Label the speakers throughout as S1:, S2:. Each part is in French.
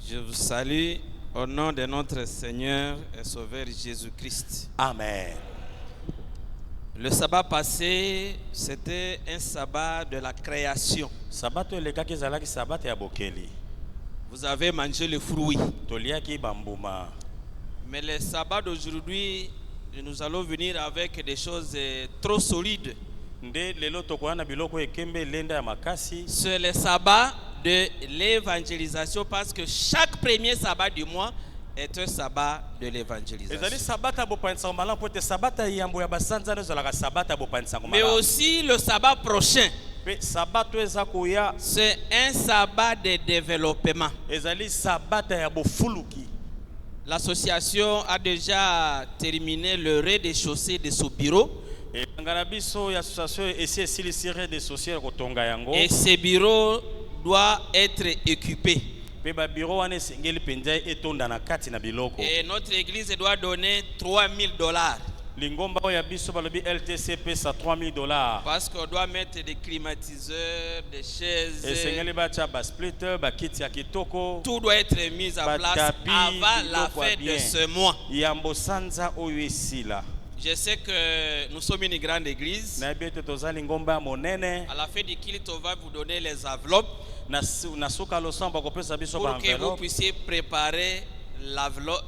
S1: Je vous salue au nom de notre Seigneur et Sauveur Jésus-Christ.
S2: Amen.
S1: Le sabbat passé, c'était un sabbat de la création.
S2: Sabato eleka kezalaki sabato ya bokeli.
S1: Vous avez mangé le fruit.
S2: Toliaki bambuma.
S1: Mais le sabbat d'aujourd'hui, nous allons venir avec des choses trop solides.
S2: Nde lelo tokoana biloko ekembe lenda ya makasi.
S1: C'est le sabbat de l'évangélisation parce que chaque premier sabbat du mois est un sabbat de l'évangélisation. Mais aussi le sabbat prochain, c'est un sabbat de développement. L'association a déjà terminé le rez-de-chaussée de ce bureau. Et ce bureau doit être équipé. Et notre église doit donner $3,000. Parce qu'on doit mettre des climatiseurs, des chaises. Tout doit être mis en place avant la fin de ce mois. Je sais que nous sommes une grande église. À la fin du culte, on va vous donner les enveloppes pour que vous puissiez préparer l'argent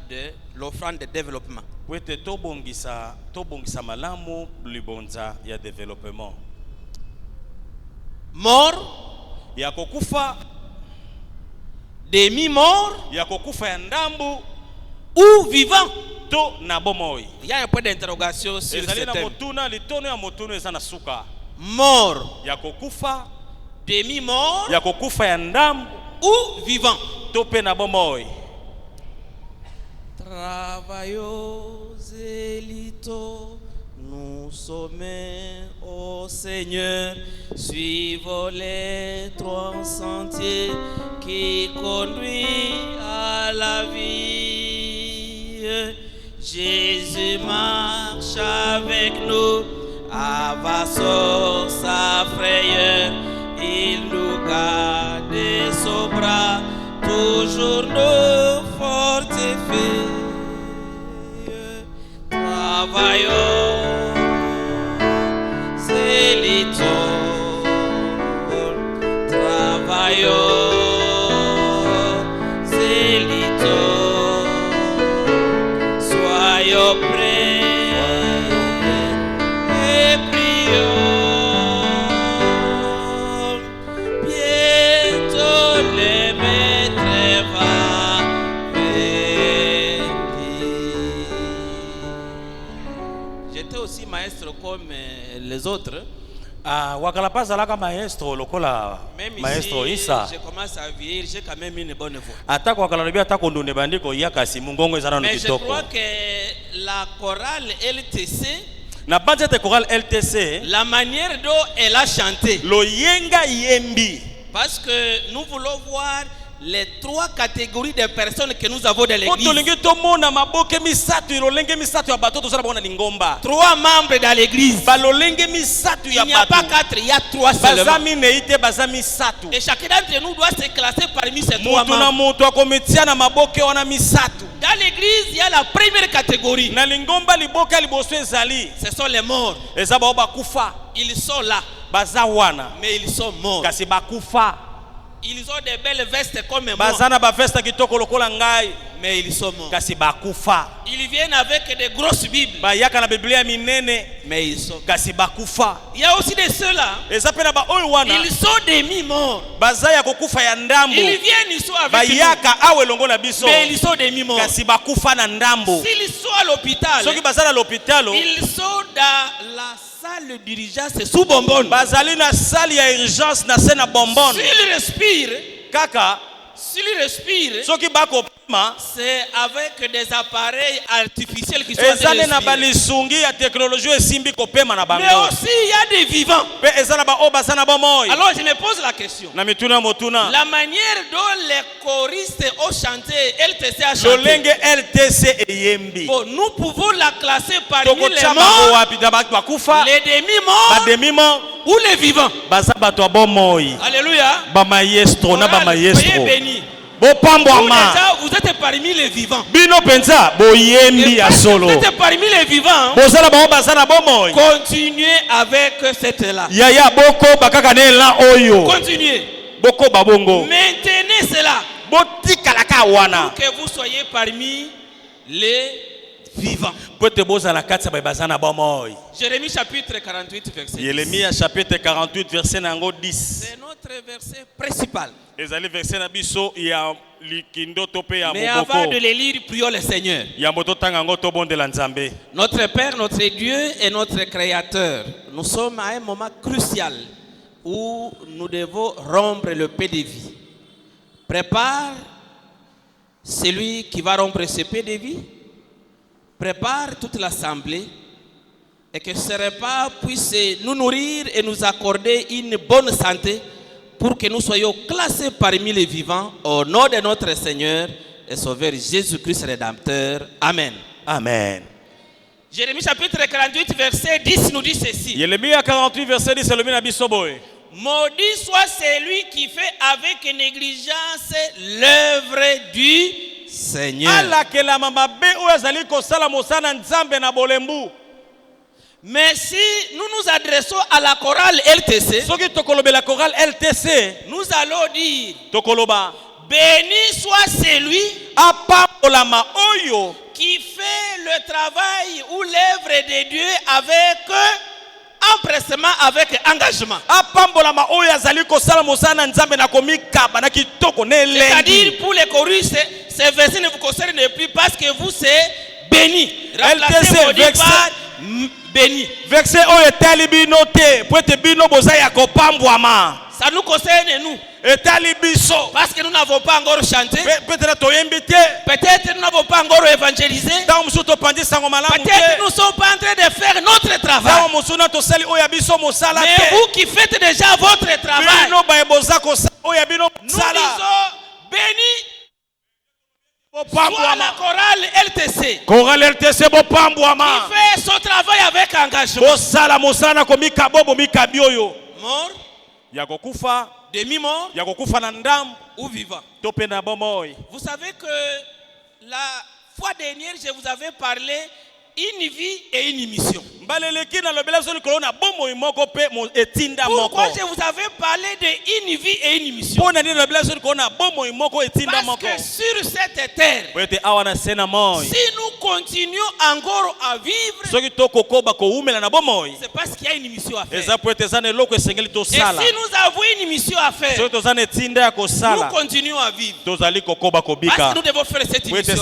S1: de l'offrande de développement. Mort, demi-mort ou vivant. Il y a un point d'interrogation sur ce thème. Mort, demi-mort ou vivant. Travaillons, élitons, nous sommes au Seigneur. Suivons les trois sentiers qui conduisent à la vie. Jésus marche avec nous, avançons sa frayeur. Il nous garde de son bras, toujours nous fortifie. Travaillons, zélitons, travaillons, zélitons, soyons prêts et prions. Bientôt le maître va venir. J'étais aussi maître comme les autres. Même
S2: maestro
S1: ici,
S2: Isa.
S1: je commence à vieillir, j'ai quand même une bonne voix. Mais je crois que la chorale LTC, la manière dont elle a chanté, parce que nous voulons voir les trois catégories de personnes que nous avons dans l'église. 3 membres dans l'église. Il n'y a pas 4, il y a 3 seulement. Et chacun d'entre nous doit se classer parmi ces 3 membres. Dans l'église, il y a la première catégorie. Ce sont les morts. Ils sont là, mais ils sont morts. Ils ont des belles vestes comme moi, mais ils sont morts. Ils viennent avec des grosses Bibles, mais ils sont morts. Il y a aussi de ceux-là, ils sont demi-morts. Ils viennent, ils sont avec nous, mais ils sont demi-morts. S'ils sont à l'hôpital, ils sont dans la salle d'urgence sous bonbonne. S'ils respirent, c'est avec des appareils artificiels qui sont
S2: ezali na balisungi ya technologie esimbi kopema na bango.
S1: Mais aussi il y a des vivants.
S2: Pe ezala ba oba na bomoi.
S1: Alors je me pose la question.
S2: Na mituna motuna.
S1: La manière dont les choristes ont chanté, LTC a chanté.
S2: Lolenge LTC eyembi.
S1: Bon, nous pouvons la classer parmi les morts, les demi-morts,
S2: ba demi-morts
S1: ou les vivants.
S2: Baza bato bomoi.
S1: Alléluia.
S2: Ba maestro na ba maestro.
S1: Soyez bénis.
S2: Vous
S1: êtes parmi les vivants.
S2: Bino penza boyembi ya solo.
S1: Vous êtes parmi les vivants.
S2: Bozala ba bazana bomoi.
S1: Continuez avec cette là.
S2: Ya boko bakaka ne la oyo.
S1: Continuez.
S2: Boko babongo.
S1: Maintenez cela.
S2: Botikalaka wana.
S1: Pour que vous soyez parmi les vivants. Jérémie chapitre 48 verset 10.
S2: Jérémie chapitre 48 verset 10.
S1: C'est notre verset principal.
S2: Mais
S1: avant de les lire, prions le Seigneur. Notre Père, notre Dieu et notre Créateur, nous sommes à un moment crucial où nous devons rompre le paix de vie. Prépare celui qui va rompre ce paix de vie. Prépare toute l'assemblée et que ce repas puisse nous nourrir et nous accorder une bonne santé pour que nous soyons classés parmi les vivants au nom de notre Seigneur et Sauveur Jésus-Christ Rédempteur. Amen.
S2: Amen.
S1: Jérémie chapitre 48 verset 10 nous dit ceci.
S2: Jérémie 48 verset 10
S1: Maudit soit celui qui fait avec négligence l'œuvre du Seigneur. Mais si nous nous adressons à la chorale LTC, nous allons dire béni soit celui qui fait le travail ou l'œuvre de Dieu avec empressement, avec engagement. C'est-à-dire pour les choristes, ces versets ne vous concernent plus parce que vous c'est béni. Remplacez maudit par béni. Ça nous concerne nous. Parce que nous n'avons pas encore chanté. Peut-être nous n'avons pas encore évangélisé. Peut-être nous ne sommes pas en train de faire notre travail. Mais vous qui faites déjà votre travail, nous disons béni soit la chorale LTC qui fait son travail avec engagement. Mort, demi-mort ou vivant. Vous savez que la fois dernière, je vous avais parlé une vie et une mission. Pourquoi je vous avais parlé de une vie et une mission? Parce que sur cette terre, si nous continuons encore à vivre, c'est parce qu'il y a une mission à faire. Et si nous avons une mission à faire, nous continuons à vivre. Parce que nous devons faire cette mission.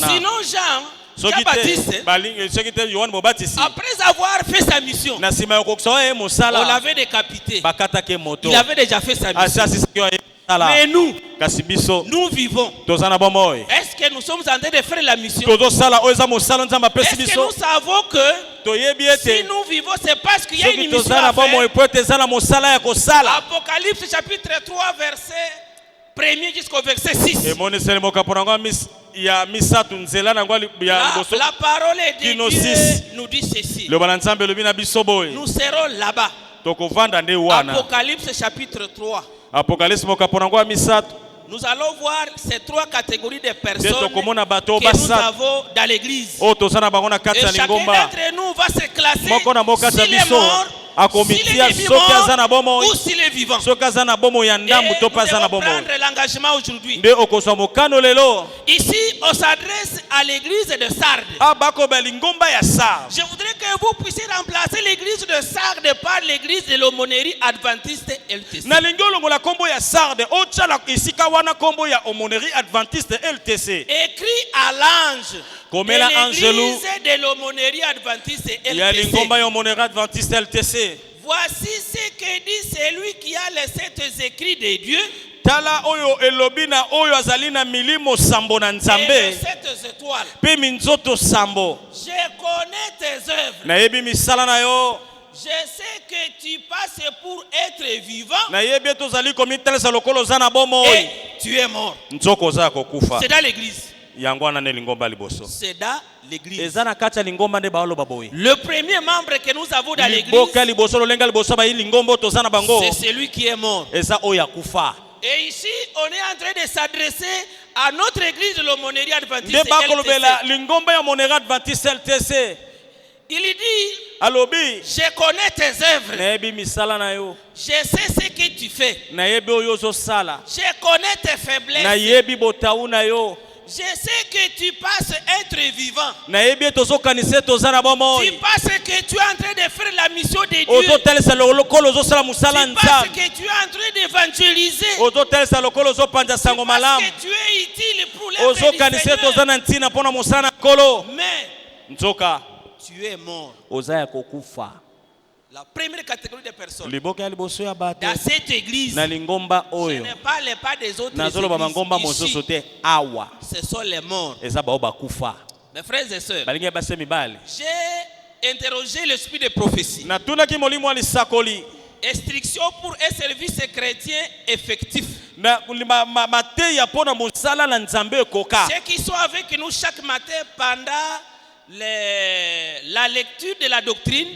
S1: Sinon, Jean Baptiste, après avoir fait sa mission, on l'avait décapité. Il avait déjà fait sa mission. Mais nous vivons. Est-ce que nous sommes en train de faire la mission? Est-ce que nous savons que si nous vivons, c'est parce qu'il y a une mission à faire? Apocalypse chapitre 3 verset 1er jusqu'au verset 6. La parole de Dieu nous dit ceci. Nous serons là-bas. Apocalypse chapitre 3. Nous allons voir ces trois catégories de personnes que nous avons dans l'église. Et chacun d'entre nous va se classer s'il est mort, s'il est vivant ou s'il est vivant. Et nous devons prendre l'engagement aujourd'hui. Ici, on s'adresse à l'église de Sardes. Je voudrais que vous puissiez remplacer l'église de Sardes par l'église de l'aumônerie adventiste LTC. Écrit à l'ange de l'église de l'aumônerie adventiste LTC. Voici ce que dit celui qui a les 7 écrits de Dieu tala oyo elobina oyo azalina milimo sambo na nzambe
S3: cette étoile.
S1: pe minzoto sambo
S3: Je connais tes œuvres.
S1: na yebi misala na yo
S3: Je sais que tu passes pour être vivant
S1: na yebi tozali komitelesa lokolo za na bomo
S3: et tu es mort.
S1: nzoko za kokufa
S3: C'est dans l'église.
S1: yango wana ne lingomba liboso
S3: C'est dans l'église.
S1: ezana kati ya lingomba nde baolo baboye
S3: Le premier membre que nous avons dans l'église,
S1: liboka liboso lolenga liboso ba lingombo tozana bango
S3: c'est celui qui est mort.
S1: eza oyo akufa
S3: Et ici, on est en train de s'adresser à notre église de l'aumônerie adventiste.
S1: nde bakolobela
S3: LTC.
S1: lingomba ya monera adventiste LTC
S3: Il dit,
S1: alobi
S3: je connais tes œuvres.
S1: nayebi misala na yo
S3: Je sais ce que tu fais.
S1: nayebi oyo ozosala
S3: Je connais tes faiblesses.
S1: nayebi botawu na yo
S3: Je sais que tu passes être vivant.
S1: nayebi tozokanisa toza na
S3: Tu
S1: bomoi
S3: penses que tu es en train de faire la mission de Dieu.
S1: ozotalisa lokolo ozosala musala
S3: Tu penses
S1: nzambe
S3: que tu es en train d'évangéliser.
S1: ozotalisa lokolo ozopanza sango
S3: Tu penses
S1: malamu
S3: que tu es utile pour les
S1: ozokanisa toza na ntina mpona mosala na nkolo
S3: Mais
S1: nzoka
S3: tu es mort.
S1: oza ya kokufa
S3: La première catégorie de personnes
S1: liboka ya liboso ya bato
S3: dans cette église,
S1: na lingomba
S3: je
S1: oyo
S3: ne parle pas des autres
S1: nazoloba mangomba
S3: églises.
S1: mosusu
S3: Ici,
S1: te awa
S3: ce sont les morts.
S1: eza bao bakufa
S3: Mes frères et sœurs,
S1: balingi base mibale
S3: j'ai interrogé l'esprit de prophétie.
S1: natunaki molimo ya lisakoli
S3: Instruction pour un service chrétien effectif.
S1: na mateya mpo na mosala na nzambe ekoka
S3: Ceux qui sont avec nous chaque matin pendant la lecture de la doctrine,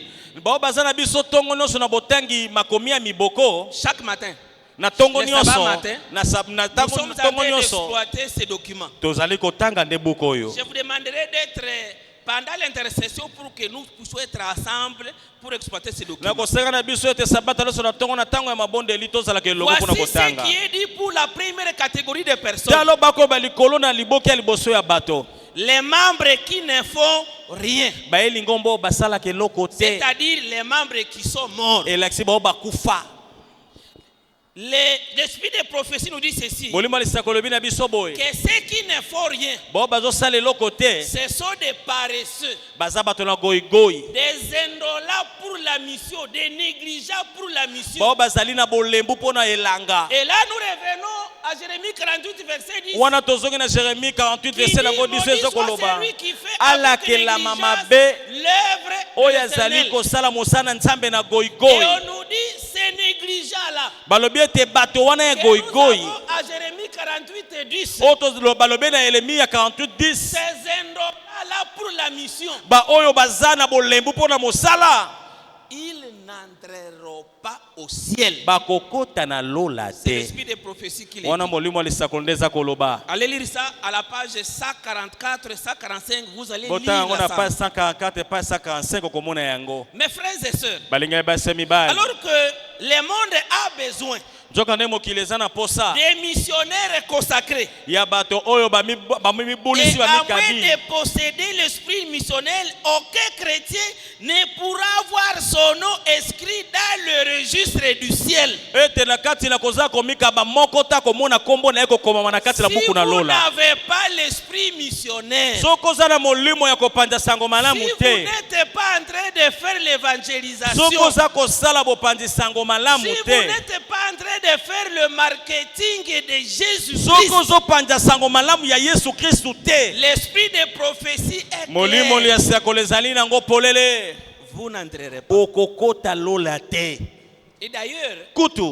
S1: bao baza na biso ntongo nyonso na botangi makomi ya miboko
S3: chaque matin,
S1: na ntongo
S3: Le sabbat
S1: nyonso
S3: matin,
S1: na
S3: nous sommes en
S1: ntongo
S3: train
S1: nyonso
S3: d'exploiter ces documents.
S1: tozali kotanga nde buku oyo
S3: Je vous demanderai d'être pendant l'intercession pour que nous puissions être ensemble pour exploiter ces documents.
S1: nakosenga na biso ete sabata nyonso na ntongo na ntango ya mabondeli tozalaka elongo mpona
S3: Voici ce
S1: kotanga
S3: qui est dit pour la première catégorie de personnes.
S1: talo bakoyeba likolo na liboki ya liboso ya bato
S3: Les membres qui ne font rien.
S1: baye lingombo basalaka eloko te
S3: C'est-à-dire les membres qui sont morts.
S1: elakisi bao bakufa
S3: L'esprit de prophétie nous dit ceci.
S1: molimo ya lisakoli elobi na biso boye
S3: Que ceux qui ne font rien,
S1: bao bazosala eloko te
S3: ce sont des paresseux,
S1: baza bato na goyigoyi
S3: des indolents pour la mission, des négligeables pour la mission.
S1: bao bazali na bolembu mpo na elanga
S3: Et là, nous revenons à Jérémie 48, verset 10.
S1: wana tozongi na Jérémie 48 verset nango 10 ezokoloba
S3: celui qui fait
S1: alakelama
S3: avec
S1: mabe
S3: négligence l'œuvre de
S1: oyo azali
S3: l'Éternel.
S1: kosala mosala na nzambe na
S3: Et
S1: goyigoyi
S3: on nous dit, ces négligents-là,
S1: balobi ete bato wana ya
S3: que nous
S1: goyigoyi
S3: avons à Jérémie 48 et 10,
S1: oyo balobi na Yeremia 48 10
S3: ces indolents-là pour la mission,
S1: baoyo baza na bolembu mpo na mosala
S3: ils n'entreront pas au ciel.
S1: bakokota na lola
S3: C'est
S1: te
S3: l'esprit de prophétie qui le
S1: wana
S3: dit.
S1: molimo ya lisakoli nde eza koloba
S3: Allez lire ça à la page 144, 145, vous allez
S1: botanga yango
S3: lire
S1: na
S3: ça.
S1: page 144 page 145 okomona yango
S3: Mes frères et sœurs,
S1: balingai base mibali
S3: alors que le monde a besoin
S1: nzoka nde mokili eza na posa
S3: des missionnaires consacrés,
S1: ya bato oyo bamibulisi
S3: et à moins
S1: bamikabi
S3: de posséder l'esprit missionnel, aucun chrétien ne pourra avoir son nom inscrit dans le registre du ciel.
S1: ete na kati na kozala komikaba moko ta komona nkombo na ye kokomama na kati na
S3: Si
S1: buku na
S3: vous
S1: lola
S3: n'avez pas l'esprit missionnaire,
S1: soki oza na molimo ya kopanza sango
S3: si
S1: malamu
S3: vous
S1: te
S3: n'êtes pas en train de faire l'évangélisation,
S1: soki oza kosala bopanzi sango malamu
S3: si vous
S1: te
S3: n'êtes pas en train de faire le marketing de
S1: soki
S3: Jésus-Christ,
S1: ozopanza sango malamu ya yesu kristu te
S3: l'esprit de prophétie est
S1: molimo
S3: clair.
S1: ya sekolo ezali nango polele
S3: Vous n'entrerez pas.
S1: okokota lola te
S3: Et d'ailleurs,
S1: kutu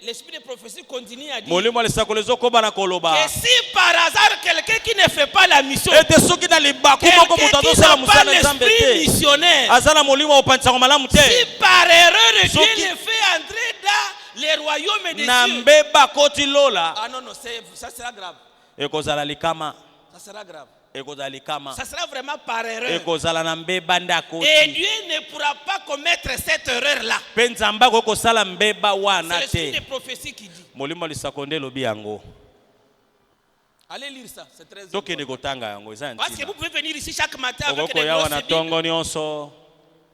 S3: l'esprit de prophétie continue à dire
S1: molimo ya sekolo ezokoba na koloba
S3: que si par hasard quelqu'un qui ne fait pas la mission,
S1: ete soki na libaku moko moto
S3: quelqu'un qui
S1: azosala
S3: n'a pas
S1: mosala na nzambe
S3: l'esprit
S1: te
S3: missionnaire,
S1: aza na molimo ya kopanza sango malamu te
S3: si par erreur Dieu
S1: Soki-
S3: le fait entrer dans les royaumes des
S1: na
S3: cieux,
S1: mbeba koti lola
S3: ah non, non, ça sera grave.
S1: ekozala likama
S3: Ça sera grave.
S1: ekozala likama
S3: Ça sera vraiment par erreur.
S1: ekozala na mbeba nde
S3: Et
S1: akoti
S3: Dieu ne pourra pas commettre cette erreur-là.
S1: mpe nzambe akoki kosala mbeba
S3: C'est
S1: wana
S3: l'esprit
S1: te
S3: de prophétie qui dit.
S1: molimo ya lisako nde elobi yango
S3: Allez lire ça, c'est très important.
S1: tokende kotanga yango eza ya
S3: Parce que
S1: ntina
S3: vous pouvez venir ici chaque matin avec des
S1: okokoya wana
S3: grosses Bibles.
S1: ntongo nyonso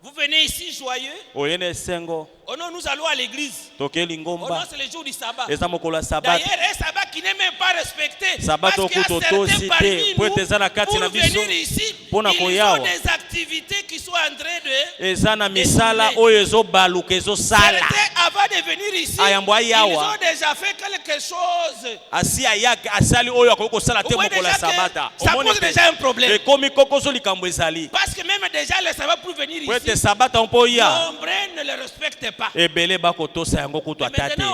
S3: Vous venez ici joyeux.
S1: oye na esengo
S3: Oh non, nous allons à l'église.
S1: tokei
S3: Oh non,
S1: lingomba
S3: c'est le jour du sabbat.
S1: eza mokolo ya sabato
S3: D'ailleurs, un sabbat qui n'est même pas respecté.
S1: Sabato
S3: Parce qu'il y a
S1: okuta
S3: certains
S1: otosi
S3: parmi
S1: te,
S3: nous,
S1: po ete eza na kati na
S3: pour
S1: biso,
S3: venir ici,
S1: mpo na
S3: ils ont
S1: koyawa.
S3: des activités qui sont en train de...
S1: eza na misala oyo ezobaluka ezosala
S3: Certains avant de venir ici, ils ont déjà fait quelque chose. Ça pose déjà un problème. Parce que même déjà le sabbat pour venir ici, nombreux ne le respectent pas. Mais maintenant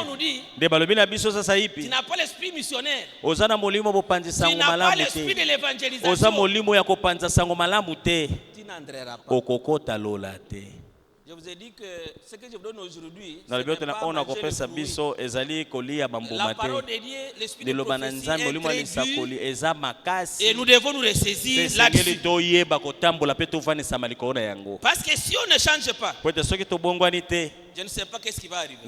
S3: on nous dit, tu n'as pas l'esprit missionnaire. Tu n'as pas l'esprit de l'évangélisation. Tu n'entreras pas. Je vous ai dit que ce que je vous donne aujourd'hui, c'est pas manger le fruit. La parole de Dieu, l'esprit de prophétie est très dur, et nous devons nous ressaisir là-dessus. Parce que si on ne change pas, je ne sais pas qu'est-ce qui va arriver.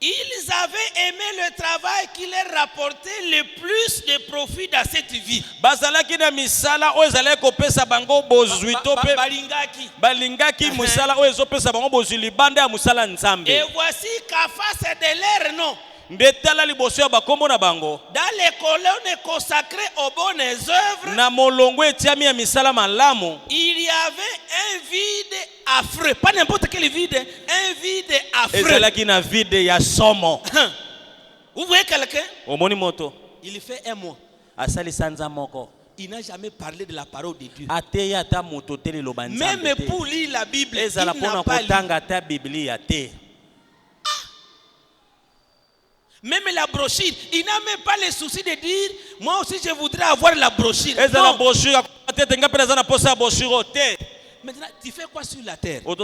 S3: Ils avaient aimé le travail qui leur rapportait le plus de profit dans cette vie. Et voici qu'à face de leur nom, dans les colonnes consacrées aux bonnes œuvres, il y avait un vide affreux. Pas n'importe quel vide, un vide affreux. Vous voyez quelqu'un? Il fait un mois. Il n'a jamais parlé de la parole de Dieu. Même pour lire la Bible, il n'a pas lu. Même la brochure, il n'a même pas le souci de dire, moi aussi je voudrais avoir la brochure. Maintenant, tu fais quoi sur la terre? Vous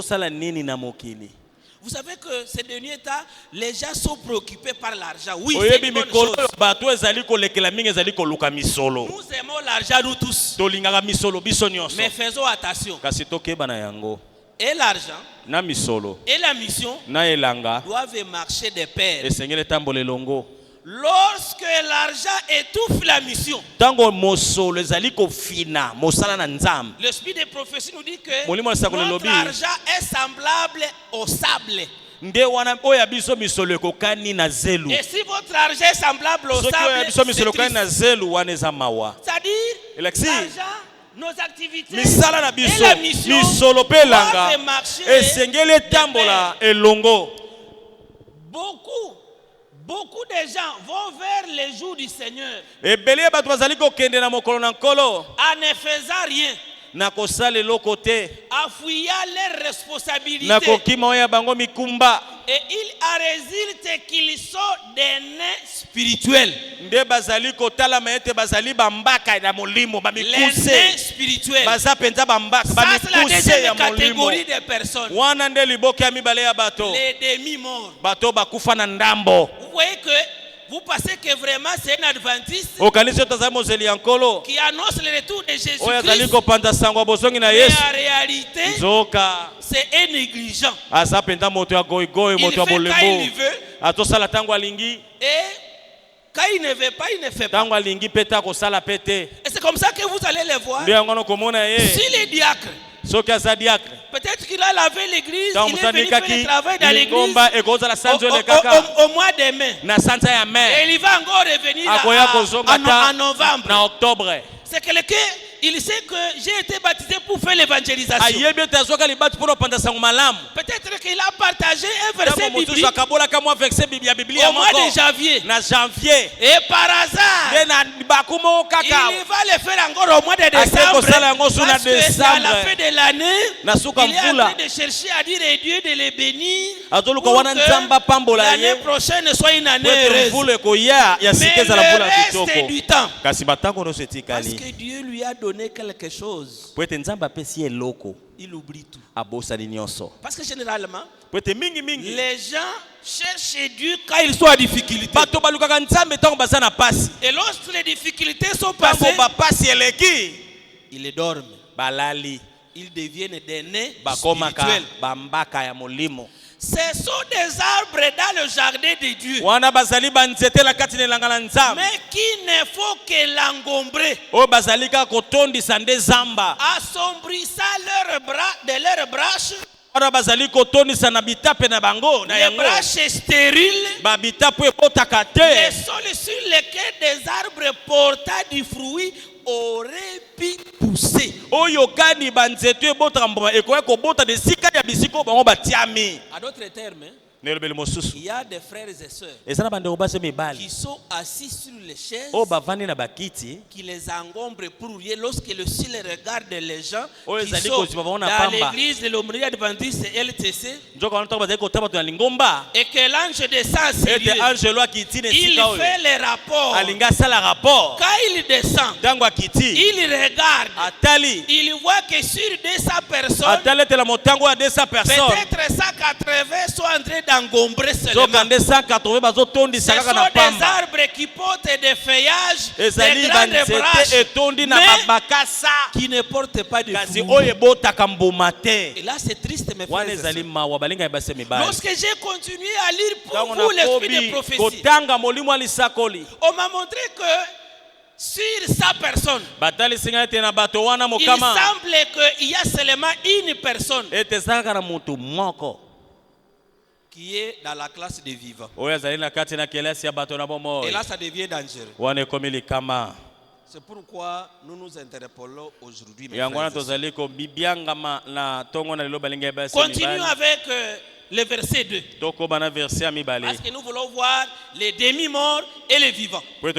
S3: savez que ces derniers temps, les gens sont préoccupés par l'argent. Oui, c'est une bonne chose. Nous aimons l'argent, nous tous. Mais faisons attention. Et l'argent et la mission doivent marcher de pair. Lorsque l'argent étouffe la mission, l'esprit de prophétie nous dit que notre argent est semblable au sable. Et si votre argent est semblable au sable, c'est-à-dire l'argent, nos activités et la mission doivent marcher. Beaucoup de gens vont vers les jours du Seigneur en ne faisant rien, en fouillant leurs responsabilités. Et il en résulte qu'ils sont des nains spirituels. Les nains spirituels. Ça, c'est la deuxième catégorie de personnes. Les demi-morts. Vous voyez que vous pensez que vraiment c'est un adventiste qui annonce le retour de Jésus-Christ. Mais en réalité, c'est un négligent. Il fait quand il veut. Et quand il ne veut pas, il ne fait pas. Et c'est comme ça que vous allez les voir. Si les diacres, peut-être qu'il a lavé l'église, il est venu faire le travail dans l'église au mois de mai. Et il va encore revenir en novembre. C'est quelqu'un, il sait que j'ai été baptisé pour faire l'évangélisation. Peut-être qu'il a partagé un verset biblique au mois de janvier. Et par hasard, il va le faire encore au mois de décembre. Parce que c'est à la fin de l'année, il est en train de chercher à dire à Dieu de les bénir pour que l'année prochaine soit une année heureuse. Mais le reste du temps, parce que Dieu lui a donné quelque chose, il oublie tout. Parce que généralement, les gens cherchent Dieu quand ils sont en difficulté. Et lorsque les difficultés sont passées, ils dorment. Ils deviennent des nains spirituels. Ce sont des arbres dans le jardin de Dieu, mais qui ne faut que l'engombrer, assombrissant leurs bras de leurs branches. Les branches stériles, les sols sur lesquels des arbres portant du fruit auraient pu pousser. pousser.
S1: Oyo kani banzetu ebota mboma ekoya kobota de sika ya bisiko bango batiami.
S3: À d'autres termes,
S1: il
S3: y a des frères et sœurs
S1: qui
S3: sont assis sur les chaises,
S1: qui
S3: les encombrent pour rien lorsque le ciel regarde les gens qui sont dans l'église de l'Aumônerie Adventiste LTC et que l'ange descend sur eux. Il fait les rapports. Quand il descend, il regarde, il voit que sur 200 personnes, peut-être 180 sont en train d'engombrer seulement. Ce sont des arbres qui portent des feuillages, des grandes branches, mais qui ne portent pas de fruits. Et là c'est triste, mes frères et sœurs. Lorsque j'ai continué à lire pour vous l'esprit de prophétie, on m'a montré que sur 100 personnes, il semble qu'il y a seulement une personne qui est dans la classe des vivants. Et là, ça devient dangereux. C'est pourquoi nous nous interpellons aujourd'hui. Continuons avec le verset 2. Parce que nous voulons voir les demi-morts et les vivants. Sois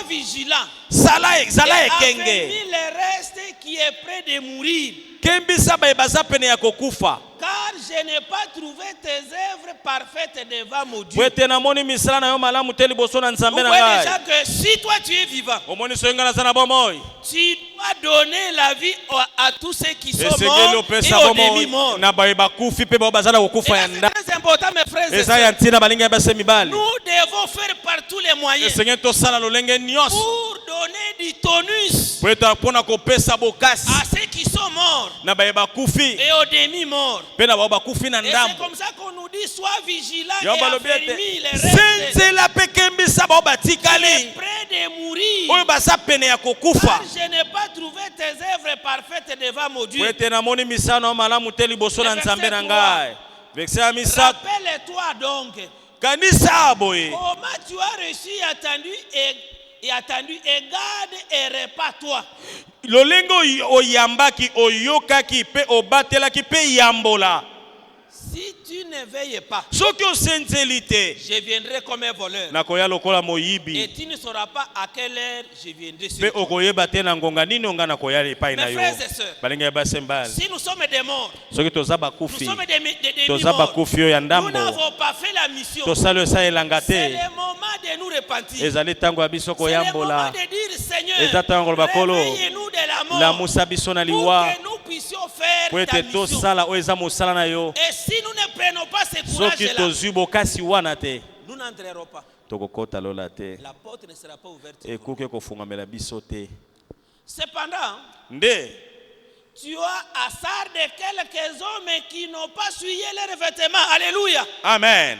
S3: vigilant. Et affermis le reste qui est près de mourir. Car je n'ai pas trouvé tes œuvres parfaites devant mon Dieu. Vous voyez déjà que si toi tu es vivant, tu dois donner la vie à tous ceux qui sont morts et aux demi-morts. C'est très important, mes frères et sœurs. Nous devons faire par tous les moyens pour donner du tonus à ceux qui sont morts et aux demi-morts. Et c'est comme ça qu'on nous dit, sois vigilant et affermis les restes qui est près de mourir. Car je n'ai pas trouvé tes œuvres parfaites devant mon Dieu. Rappelle-toi donc comment tu as reçu et attendu et garde et répare-toi. Si tu ne veilles pas, je viendrai comme un voleur. Et tu ne sauras pas à quelle heure je viendrai sur toi. Mes frères et sœurs, si nous sommes des morts, nous sommes des demi-morts, nous n'avons pas fait la mission. C'est le moment de nous repentir. C'est le moment de dire, Seigneur, réveille-nous de la mort pour que nous puissions faire ta mission. Et si nous ne prenons pas ce courage-là, nous n'entrerons pas. La porte ne sera pas ouverte. Cependant, tu as assar de quelques hommes qui n'ont pas souillé leurs vêtements. Alléluia.
S1: Amen.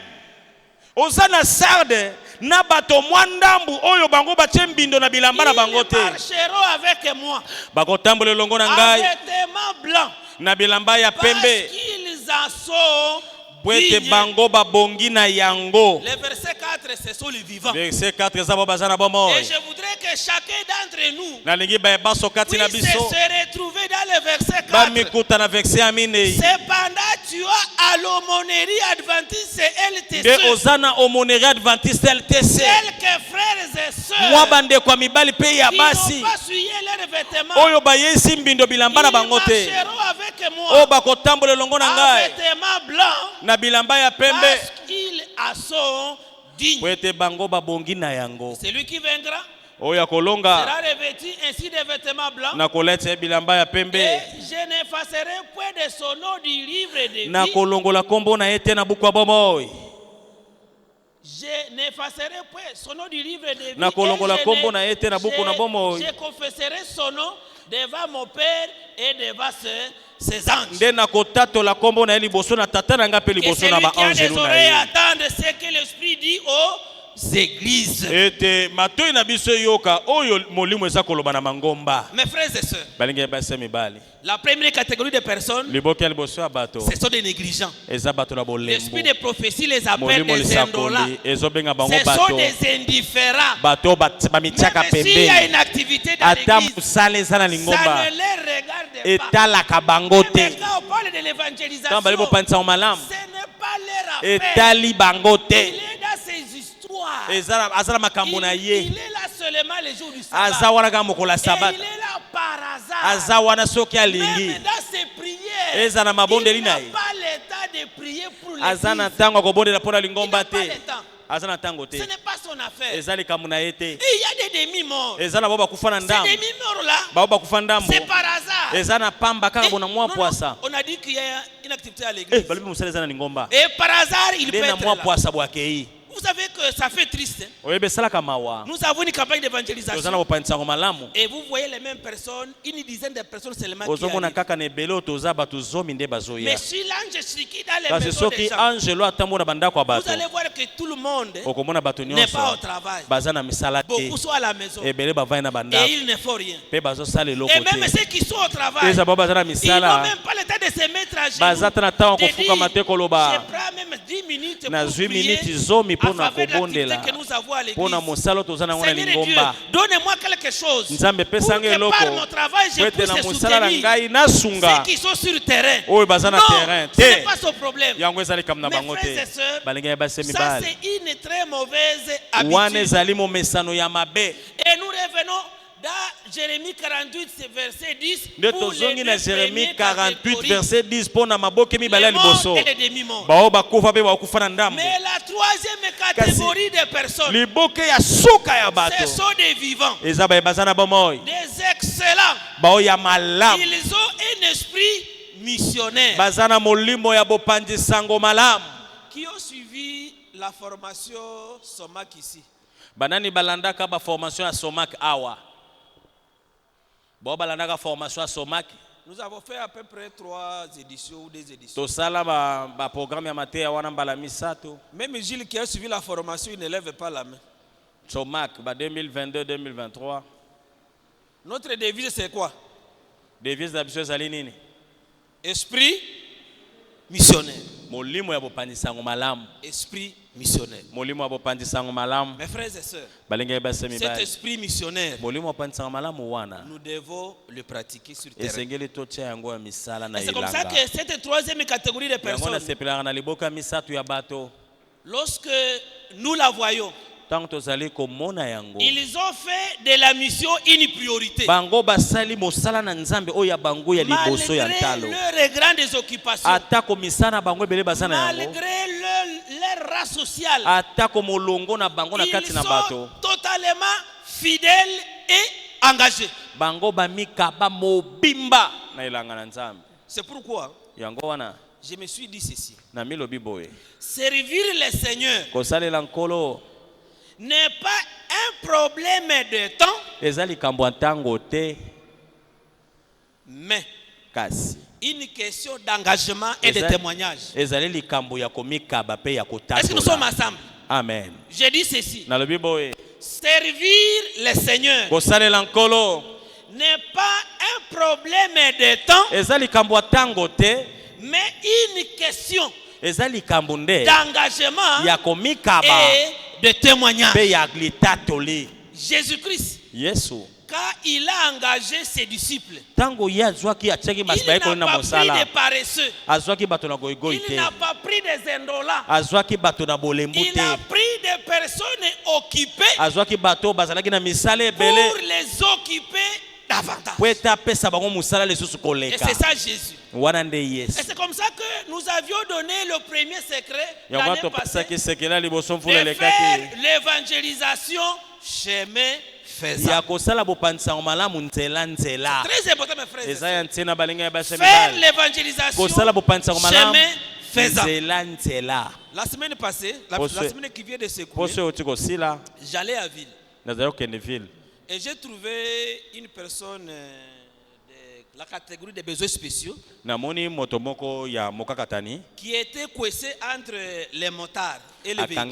S1: Osana sarde na bato mwandambu oyo bango batie mbindo na bilamba na bango te.
S3: Ils marcheront avec moi.
S1: Bakotambola longo na ngai.
S3: Vêtements blancs.
S1: Na bilamba ya pembe.
S3: Parce qu'ils en sont
S1: Bwete bango babongi na yango.
S3: Le verset 4, c'est sur les vivants.
S1: Verset 4 za babazana bomo.
S3: Et je voudrais que chacun d'entre nous
S1: na lingi ba baso kati na biso
S3: se retrouver dans le verset 4.
S1: Ba mikuta na verset amine.
S3: Cependant tu as à l'aumônerie adventiste LTC.
S1: De ozana aumônerie adventiste LTC.
S3: Quelques frères et sœurs.
S1: Mwa bande kwa mibali pe ya basi.
S3: Ils n'ont pas souillé leurs vêtements.
S1: Oyo ba yesi mbindo bilamba na bango te.
S3: Ils marcheront avec moi.
S1: O bakotambola longo na ngai.
S3: Vêtements blancs.
S1: Na bilamba ya pembe.
S3: Parce qu'ils sont dignes.
S1: Wete bango babongi na yango.
S3: Celui qui vaincra
S1: oya kolonga
S3: sera revêtu ainsi de vêtements blancs.
S1: Na kolete bilamba ya pembe.
S3: Et je n'effacerai point de son nom du livre de vie.
S1: Na kolongola kombo na ete na buku bomoy.
S3: Je n'effacerai point son nom du livre de vie.
S1: Na kolongola kombo na ete na buku na bomoy.
S3: Je confesserai son nom devant mon Père et devant ses anges.
S1: Nde na kotato la kombo na liboso na tata na nga pe liboso na ba ange
S3: luna. Attendre ce que l'Esprit dit aux églises.
S1: Ete matoi na biso yoka oyo molimo eza koloba na mangomba.
S3: Mes frères et sœurs,
S1: Balinga basa mibali.
S3: la première catégorie de personnes,
S1: Liboki liboso abato.
S3: ce sont des négligents.
S1: Eza bato na bolembo.
S3: L'esprit de prophétie les appelle
S1: Molimo
S3: des indolents.
S1: lisakoli ezobenga bango
S3: Ce sont
S1: bato.
S3: des indifférents.
S1: Bato bamichaka
S3: Même s'il y a
S1: pembeni.
S3: une activité dans
S1: Ata
S3: l'église,
S1: musala eza na
S3: ça
S1: lingomba.
S3: ne les regarde pas.
S1: Etalaka bango te.
S3: Même quand on parle de l'évangélisation,
S1: Quand bali bopanisa o malamu.
S3: ce n'est pas leur affaire.
S1: Etali bango
S3: Il
S1: te.
S3: est dans ses histoires.
S1: Azala makambo na ye.
S3: Il est là seulement les jours du sabbat.
S1: Aza wana kama mokola
S3: Et
S1: sabat.
S3: il est là par hasard.
S1: Aza wana soki alingi.
S3: Même dans ses prières,
S1: Eza na mabondeli
S3: il n'a
S1: na ye.
S3: pas le temps de prier pour les
S1: Aza na
S3: filles.
S1: ntango akobondela mpona
S3: Il
S1: lingomba
S3: n'a pas
S1: te.
S3: le temps.
S1: Aza na ntango te.
S3: Ce n'est pas son affaire.
S1: Eza likambo na ye te.
S3: Et il y a des demi-morts.
S1: Eza na bao bakufa na
S3: Ces
S1: ndambo.
S3: demi-morts là,
S1: Bao bakufa ndambo.
S3: c'est par hasard.
S1: Eza na pamba kaka
S3: Et-
S1: bona mwa
S3: non,
S1: poasa.
S3: non, on a dit qu'il y a une activité à l'église.
S1: Balobi musala eza na lingomba.
S3: Et par hasard, il peut
S1: Nde na
S3: être
S1: mwa
S3: là.
S1: poasa bwakei.
S3: Vous savez que ça fait triste. Hein?
S1: Oyebe salaka mawa.
S3: Nous avons une campagne
S1: Ozana
S3: d'évangélisation.
S1: bopanisa ngo malamu.
S3: Et vous voyez les mêmes personnes, une dizaine de personnes seulement qui
S1: Ozomona
S3: arrivent.
S1: kaka na ebele oyo toza bato zomi nde
S3: Mais
S1: bazoya.
S3: si l'ange Shiki dans les
S1: Kasi
S3: maisons des
S1: soki
S3: gens,
S1: angelo atambola bandako ya
S3: vous
S1: bato.
S3: allez voir que tout le monde
S1: Okomona bato
S3: n'est pas au
S1: nyonso.
S3: travail.
S1: Baza na misala te.
S3: Beaucoup sont à la maison.
S1: Ebele bavai na
S3: Et
S1: bandako.
S3: ils ne font rien.
S1: Pe bazosala eloko
S3: Et même
S1: te.
S3: ceux qui sont au travail,
S1: Eza bao baza na
S3: ils n'ont
S1: misala.
S3: même pas le temps de se mettre à genoux.
S1: Baza tana ntango
S3: De
S1: kofukama te
S3: dire,
S1: koloba.
S3: je prends même 10 minutes
S1: Na
S3: pour
S1: 8
S3: prier
S1: minutes zomi
S3: en
S1: mpona
S3: faveur de l'activité
S1: kobondela.
S3: que nous avons à l'église.
S1: Mpona mosala toza nango na
S3: Seigneur et Dieu,
S1: lingomba.
S3: donnez-moi quelque chose
S1: Nzambe
S3: pour
S1: pesa
S3: que
S1: eloko.
S3: par mon travail je
S1: Po ete
S3: puisse
S1: na mosala na
S3: soutenir
S1: ngai nasunga.
S3: ceux qui sont sur le terrain.
S1: Oyo baza na
S3: Non,
S1: terrain
S3: ce n'est
S1: te.
S3: pas son problème.
S1: Yango ezali kam na
S3: Mes
S1: bango
S3: frères et
S1: te.
S3: sœurs,
S1: Balinga ya base
S3: ça
S1: mibali.
S3: c'est une très mauvaise
S1: Wana
S3: habitude.
S1: ezali momesano ya mabe.
S3: Et nous revenons dans Jérémie 48, verset 10.
S1: Nde
S3: Pour les
S1: tozongi na
S3: deux
S1: Jérémie
S3: premières
S1: 48
S3: catégories,
S1: verset 10 mpona maboke mibale ya
S3: les morts
S1: liboso.
S3: et les demi-morts.
S1: Bao bakufa pe bakufa na ndambo.
S3: Mais la troisième catégorie de personnes,
S1: Liboke ya suka ya
S3: ce
S1: bato.
S3: sont des vivants,
S1: Eza baye baza na bomoi.
S3: des excellents.
S1: Bao ya malamu.
S3: Ils ont un esprit missionnaire.
S1: Baza na molimo ya bopanzi sango malamu.
S3: Qui ont suivi la formation SOMAC ici.
S1: Banani balandaka ba formation ya Somak awa. Bao balandaka formation ya Somak.
S3: Nous avons fait à peu près 3 éditions ou 2 éditions.
S1: Tosala ba programme ya mateya wana mbala misato.
S3: Même Gilles qui a suivi la formation, il ne lève pas la main.
S1: Somak ba 2022-2023.
S3: Notre devise c'est quoi?
S1: Devise da biso ezali nini?
S3: Esprit missionnaire.
S1: Molimo ya bopanzi sango malamu.
S3: Esprit missionnaire.
S1: Molimo ya bopanzi sango malamu.
S3: Mes frères et sœurs,
S1: Balinga base
S3: cet
S1: mibali.
S3: esprit missionnaire,
S1: Molimo ya bopanzi sango malamu wana.
S3: nous devons le pratiquer sur le terrain.
S1: Esengeli totia yango ya misala na
S3: Et c'est comme ça
S1: ilanga.
S3: que cette troisième catégorie de
S1: Yango na
S3: personnes,
S1: sepelaka na liboka misato ya bato.
S3: lorsque nous la voyons,
S1: Tango tozali komona yango.
S3: ils ont fait de la mission une priorité.
S1: Bango basali mosala na Nzambe oyo ya bango ya liboso ya
S3: Malgré
S1: ntalo.
S3: leurs grandes occupations,
S1: Atako misana bango ebele baza na yango.
S3: malgré leur race sociale,
S1: Atako molongo na bango na kati
S3: ils
S1: na
S3: sont
S1: bato.
S3: totalement fidèles et engagés.
S1: Bango bamikaba mobimba na ilanga na Nzambe.
S3: C'est pourquoi
S1: Yango wana
S3: je me suis dit ceci.
S1: na milobi boye.
S3: Servir le Seigneur
S1: Kosalela nkolo
S3: n'est pas un problème de temps,
S1: eza likambo ya ntango te
S3: mais
S1: kasi
S3: une question d'engagement et de
S1: Exact.
S3: témoignage.
S1: ezali likambo ya komikaba pe ya
S3: Est-ce que nous sommes
S1: kotatola.
S3: ensemble?
S1: Amen.
S3: Je dis ceci.
S1: Nalobi boye
S3: Servir le Seigneur
S1: kosalela nkolo
S3: n'est pas un problème de temps,
S1: eza likambo ya ntango te
S3: mais une question
S1: eza likambo nde
S3: d'engagement
S1: ya komikaba
S3: et de témoignage.
S1: pe ya litatoli.
S3: Jésus-Christ,
S1: Yesu
S3: quand il a engagé ses disciples,
S1: ntango ye azwaki atiaki
S3: il
S1: masiba ye
S3: n'a
S1: kolo na
S3: pas pris
S1: mosala
S3: des paresseux,
S1: azwaki bato na goigoi
S3: il
S1: te
S3: n'a pas pris des indolents,
S1: azwaki bato na bolembu
S3: il
S1: te
S3: a pris des personnes occupées
S1: azwaki bato oyo bazalaki na misala
S3: pour
S1: ebele
S3: les occuper davantage.
S1: po ete apesa bango mosala lisusu
S3: Et
S1: koleka
S3: c'est ça Jésus.
S1: wana nde
S3: Et
S1: Yesu
S3: c'est comme ça que nous avions donné le premier secret
S1: yango
S3: l'année passée
S1: topesaki sekela liboso mvula
S3: de faire
S1: elekaki
S3: l'évangélisation chemin faisant.
S1: ya kosala bopanzisango malamu nzela nzela
S3: Très important mes frères et
S1: eza ya
S3: sœurs.
S1: ntina balinga ya basi
S3: Faire
S1: mibali
S3: l'évangélisation
S1: kosala bopanzisango malamu
S3: chemin faisant.
S1: nzela nzela
S3: La semaine passée, la
S1: Poso-
S3: semaine qui vient de
S1: poso
S3: s'écouler,
S1: oyo oti kosila
S3: j'allais à Ville
S1: nazali kokende ville
S3: et j'ai trouvé une personne de la catégorie des besoins spéciaux
S1: namoni moto moko ya mokakatani
S3: qui était coincée entre les motards. et le véhicule.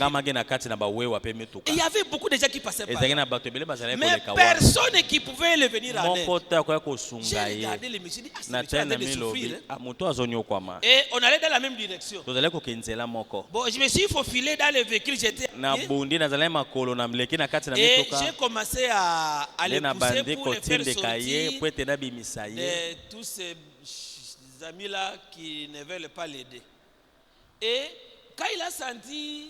S3: Et il y avait beaucoup de gens qui passaient par là. Mais personne qui pouvait le venir en aide. J'ai regardé le monsieur, dit, ah, c'est en train de souffrir. Et on allait dans la même direction. Bon, je me suis faufilé dans le véhicule, j'étais et j'ai commencé à les pousser pour les faire sortir de tous ces amis-là qui ne veulent pas l'aider. Et quand il a senti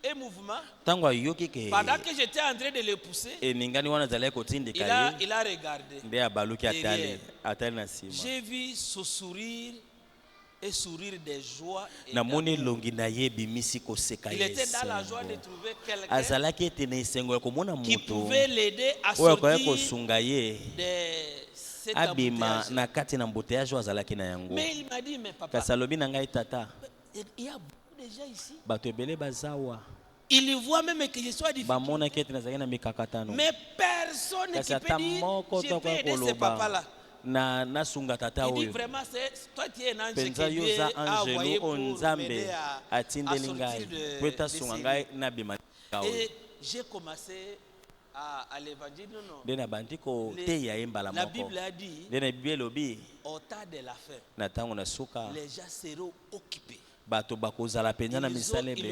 S3: un mouvement, pendant que j'étais en train de le pousser, il a regardé. J'ai vu ce sourire et sourire de joie. Et il était dans la joie de trouver quelqu'un qui pouvait l'aider à sortir de cet embouteillage. Mais il m'a dit, mais papa, il y a beaucoup de gens ici. Il voit même que je sois difficile. Mais personne qui peut dire, je vais aider ce papa-là. Il dit vraiment, toi tu es un ange que Dieu a envoyé pour m'aider à sortir de ces vies. Et j'ai commencé à l'évangile. La Bible a dit, au temps de la fin, les gens seront occupés. Ils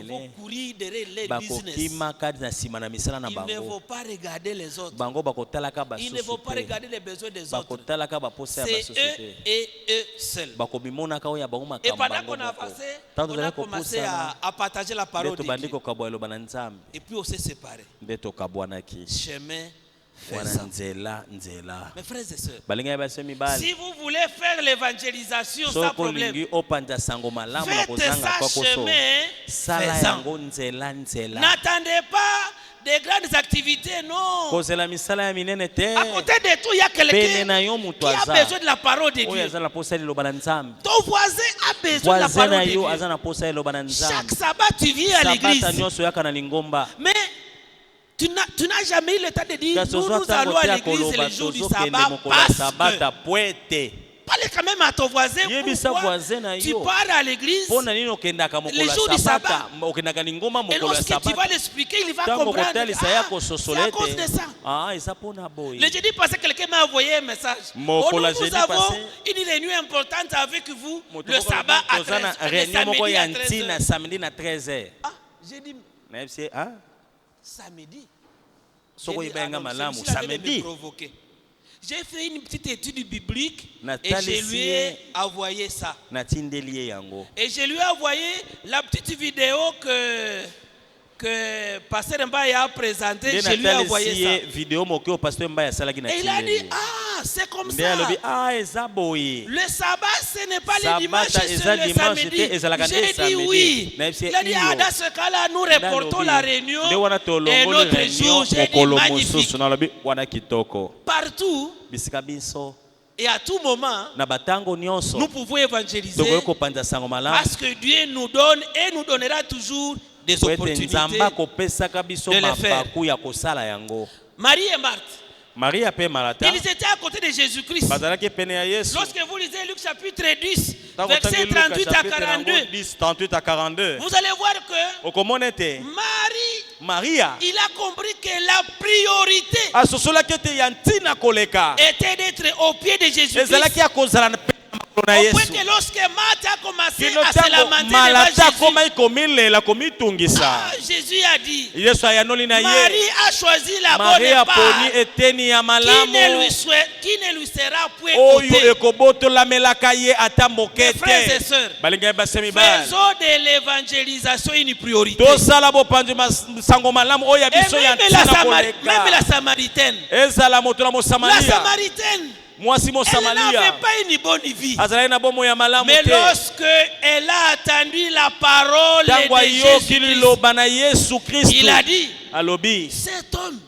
S3: vont courir derrière les business. Ils ne vont pas regarder les autres. Ils ne vont pas regarder les besoins des autres. C'est eux et eux seuls. Et pendant qu'on a avancé, on a commencé à partager la parole de Dieu. Et puis on s'est séparés. Chemin faisant. Mes frères et sœurs, si vous voulez faire l'évangélisation sans problème, faites ça chemin faisant. N'attendez pas des grandes activités, non. À côté de tout, il y a quelqu'un qui a besoin de la parole de Dieu. Ton voisin a besoin de la parole de Dieu. Chaque sabbat, tu viens à l'église. Mais tu n'as jamais eu le temps de dire, nous allons à l'église le jour du sabbat parce que... Parlez quand même à ton voisin pourquoi tu pars à l'église le jour du sabbat. Et lorsque tu vas l'expliquer, il va comprendre. C'est à cause de ça. Le jeudi passé, quelqu'un m'a envoyé un message. Nous avons une réunion importante avec vous le sabbat à 13h. Ah, j'ai dit... Samedi. Samedi. J'ai fait une petite étude biblique et je lui ai envoyé ça. Et je lui ai envoyé la petite vidéo que Pasteur Mbaye a présentée. Je lui ai envoyé ça. Et il a dit, ah, c'est comme ça. Le sabbat, ce n'est pas le dimanche, c'est le samedi. J'ai dit oui. Il a dit, ah, dans ce cas-là, nous reportons la réunion et l'autre jour. J'ai dit magnifique. Partout. Et à tout moment, nous pouvons évangéliser parce que Dieu nous donne et nous donnera toujours des opportunités de le faire. Marie et Marthe, ils étaient à côté de Jésus-Christ. Lorsque vous lisez Luc chapitre 10, verset 38 à 42, vous allez voir que Marie, il a compris que la priorité était d'être au pied de Jésus-Christ. Au point que lorsque Marthe a commencé à se lamenter devant Jésus, Jésus a dit, Marie a choisi la bonne part qui ne lui sera point ôtée. Mes frères et sœurs, faisons de l'évangélisation une priorité. Et même la Samaritaine, elle n'avait pas une bonne vie. Mais lorsque elle a attendu la parole de Jésus-Christ, il a dit, cet homme,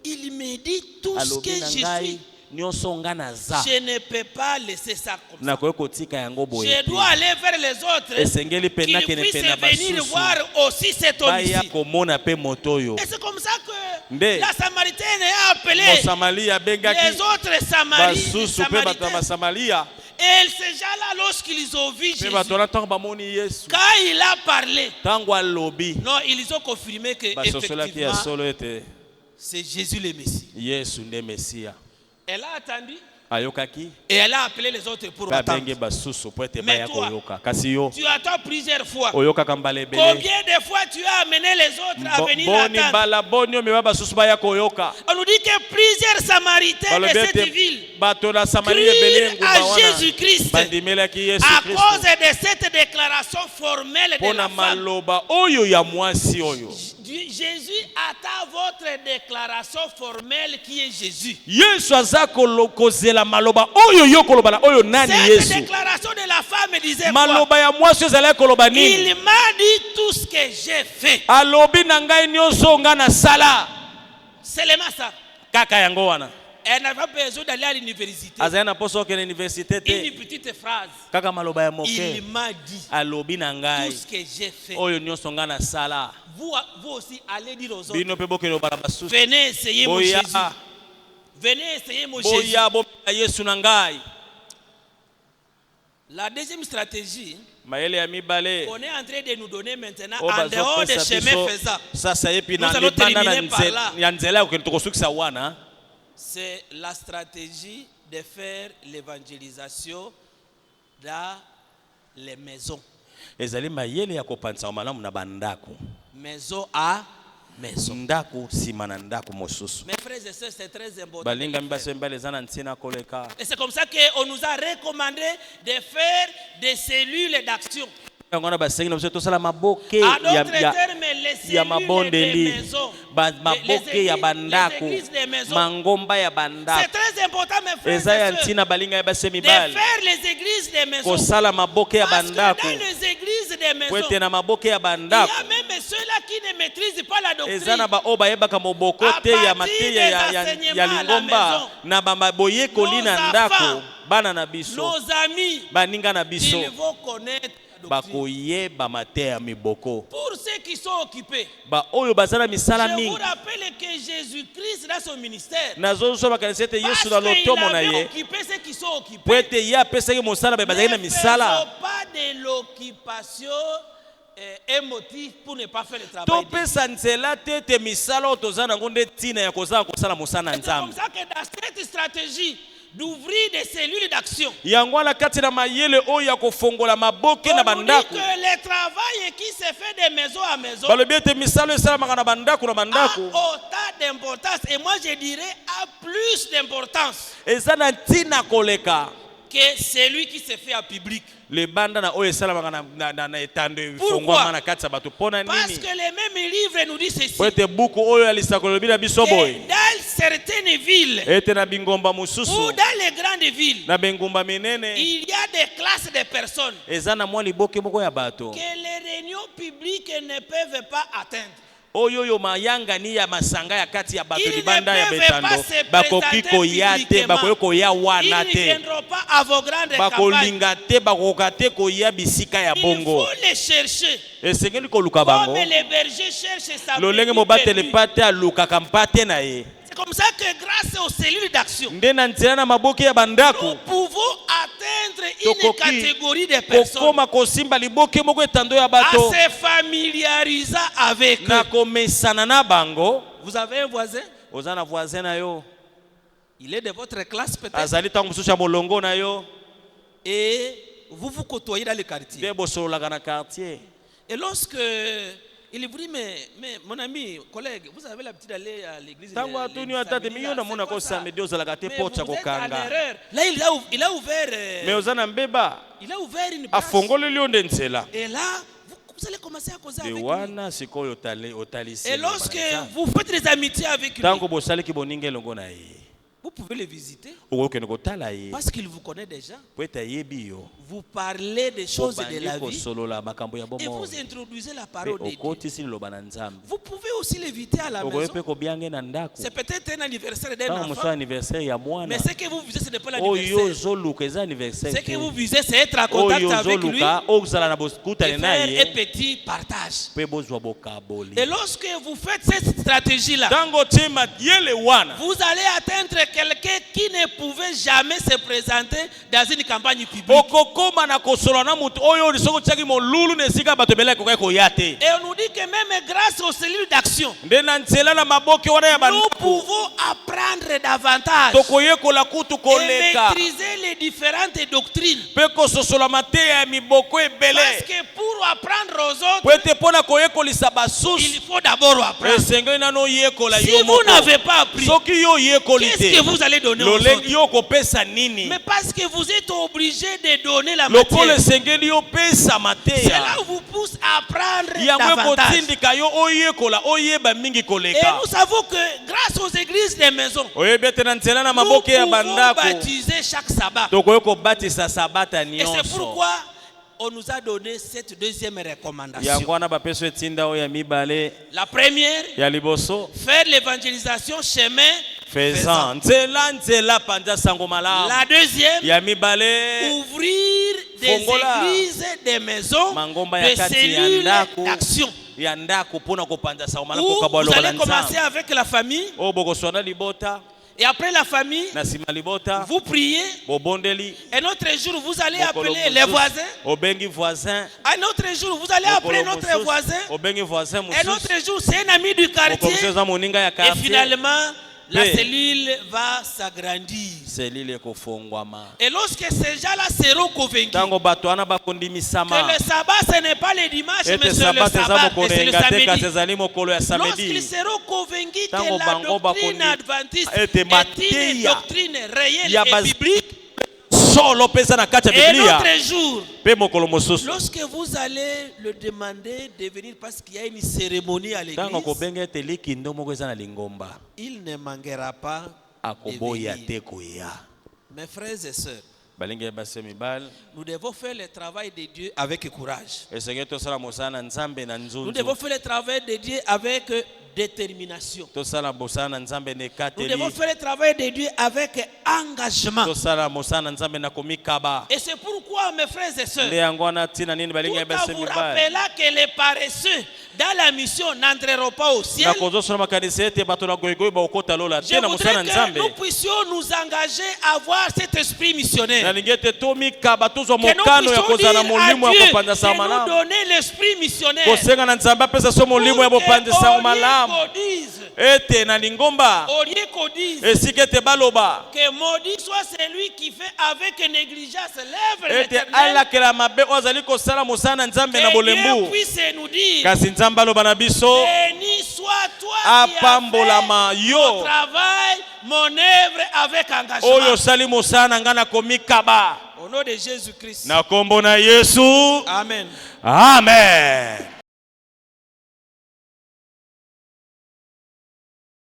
S3: il me dit tout ce que je suis. Je ne peux pas laisser ça comme ça. Je dois aller vers les autres qui puissent venir voir aussi cet homme ici. Et c'est comme ça que la Samaritaine a appelé les autres Samaritains. Et ces gens-là, lorsqu'ils ont vu Jésus, quand il a parlé, non, ils ont confirmé que effectivement, c'est Jésus le Messie. Elle a attendu. Et elle a appelé les autres pour attendre. Mais toi, tu attends plusieurs fois. Combien de fois tu as amené les autres à venir attendre? On nous dit que plusieurs Samaritains de cette ville crurent à Jésus-Christ à cause de cette déclaration formelle de la femme. Jésus attend votre déclaration formelle qui est Jésus. Cette déclaration de la femme disait quoi? Il m'a dit tout ce que j'ai fait. Seulement ça. Elle n'a pas besoin d'aller à l'université. Une petite phrase. Il m'a dit tout ce que j'ai fait. Vous aussi allez dire aux autres. Venez essayer mon Jésus. Venez essayer mon Jésus. La deuxième stratégie qu'on est en train de nous donner maintenant, en dehors des chemins faisants, nous allons terminer par là. C'est la stratégie de faire l'évangélisation dans les maisons. Maison à maison. Mes frères et sœurs, c'est très important. Et c'est comme ça qu'on nous a recommandé de faire des cellules d'action. À d'autres termes, les cellules des maisons, les églises des maisons. C'est très important, mes frères et sœurs, de faire les églises des maisons. Parce que dans les églises des maisons, il y a même ceux-là qui ne maîtrisent pas la doctrine. À partir des enseignements à la maison, nos amis, ils vont connaître. Pour ceux qui sont occupés, je vous rappelle que Jésus-Christ dans son ministère, parce qu'il avait occupé ceux qui sont occupés, ne faisons pas de l'occupation un motif pour ne pas faire le travail. C'est comme ça que dans cette stratégie d'ouvrir des cellules d'action, on nous dit que le travail qui se fait de maison à maison a autant d'importance, et moi je dirais a plus d'importance que celui qui se fait en public. Pourquoi? Parce que les mêmes livres nous disent ceci, que dans certaines villes ou dans les grandes villes, il y a des classes de personnes que les réunions publiques ne peuvent pas atteindre. Ils ne viendront pas à vos grandes campagnes. Il faut les chercher comme les bergers cherchent sa brebis perdue. C'est comme ça que grâce aux cellules d'action, nous pouvons atteindre une catégorie de personnes en se familiarisant avec eux. Vous avez un voisin? Il est de votre classe peut-être. Et vous vous côtoyez dans le quartier. Et lorsque il vous dit, mais mon ami, collègue, vous avez l'habitude d'aller à l'église. Mais vous êtes en erreur. Là, il a ouvert une brèche. Et là, vous allez commencer à causer avec lui. Et lorsque vous faites des amitiés avec lui, vous pouvez le visiter parce qu'il vous connaît déjà. vous parlez des choses de la vie et vous introduisez la parole de Dieu. Vous pouvez aussi l'éviter à la maison. C'est peut-être un anniversaire d'un enfant, mais ce que vous visez, ce n'est pas l'anniversaire. Ce que vous visez, c'est être en contact avec lui et faire un petit partage. Et lorsque vous faites cette stratégie-là, vous allez atteindre quelqu'un qui ne pouvait jamais se présenter dans une campagne publique. Et on nous dit que même grâce aux cellules d'action, nous pouvons apprendre davantage et maîtriser les différentes doctrines. Parce que pour apprendre aux autres, il faut d'abord apprendre. Si vous n'avez pas appris, qu'est-ce que vous allez donner aux autres? Mais parce que vous êtes obligé de donner la matière, cela vous pousse à apprendre davantage. Et nous savons que grâce aux églises des maisons, nous pouvons baptiser chaque sabbat. Et c'est pourquoi on nous a donné cette deuxième recommandation. La première, faire l'évangélisation chemin faisant. La deuxième, ouvrir des églises, des maisons, des cellules d'action. Vous allez commencer avec la famille. Et après la famille, vous priez. Un autre jour, vous allez appeler les voisins. Un autre jour, vous allez appeler notre voisin. Un autre jour, c'est un ami du quartier. Et finalement, la cellule va s'agrandir. Et lorsque ces gens-là seront convaincus que le sabbat, ce n'est pas le dimanche, mais c'est le sabbat et c'est le samedi. Lorsqu'ils seront convaincus que la doctrine adventiste est une doctrine réelle et biblique, et l'autre jour, lorsque vous allez le demander de venir parce qu'il y a une cérémonie à l'église, il ne manquera pas de venir. Mes frères et sœurs, nous devons faire le travail de Dieu avec courage. Nous devons faire le travail de Dieu avec détermination. Nous devons faire le travail de Dieu avec engagement. Et c'est pourquoi, mes frères et sœurs, tout en vous rappelant que les paresseux dans la mission n'entreront pas au ciel, je voudrais que nous puissions nous engager à avoir cet esprit missionnaire. Que nous puissions dire à Dieu de nous donner l'esprit missionnaire. Pour que maudit soit celui qui fait avec négligence l'œuvre éternelle. Que Dieu puisse nous dire, béni soit toi qui as fait mon travail, mon œuvre avec engagement. Au nom de Jésus-Christ. Amen.
S1: Amen.